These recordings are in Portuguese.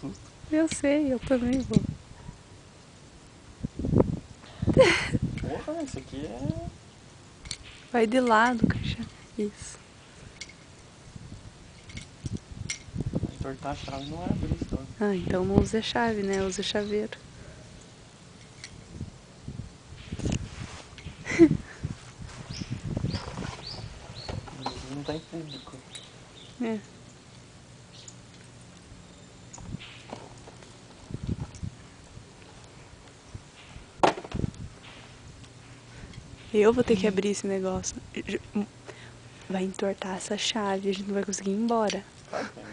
susto. Eu sei, eu também vou. Porra, isso aqui é... Vai de lado, Cristiano. Isso. Entortar a chave não é abrir isso todo. Ah, então não use a chave, né? Use o chaveiro. Não tá em público. É. Eu vou ter que abrir esse negócio. Vai entortar essa chave, a gente não vai conseguir ir embora. Sai, Pena.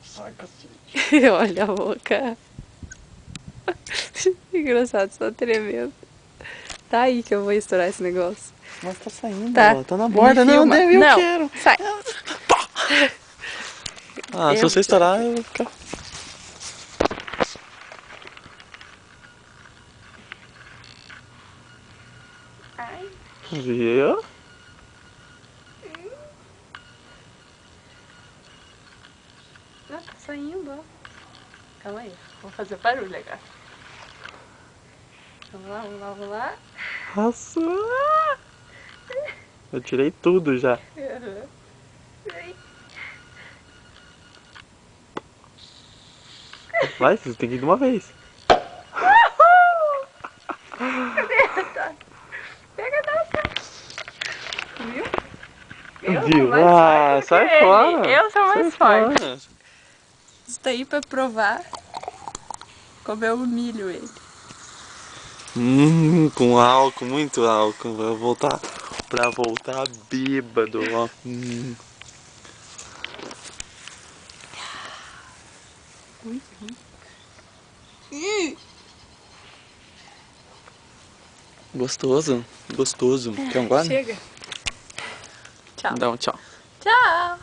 Sai, cacete. Olha a boca. Engraçado, só tremendo. Tá aí que eu vou estourar esse negócio. Mas tá saindo, Tá. ó. Tá na borda. Me Não, filma. Deve, eu Não, quero. sai. Ah, se Eu você estourar, eu vou ficar... Ai. Viu? Não, tá saindo, ó. Calma aí, vamos fazer barulho agora. Vamos lá, vamos lá, vamos lá. Nossa. Eu tirei tudo já. Uhum. Vai, você tem que ir de uma vez. Pega a Viu? Eu sou Viu? mais Ah, forte do sai que ele. fora. Eu sou mais Sai forte. fora. Isso daí pra provar como eu humilho ele. Com álcool, muito álcool. Vou voltar pra voltar bêbado, ó. Gostoso, gostoso. Quer um guarda? Chega. Tchau. Dá um tchau. Tchau.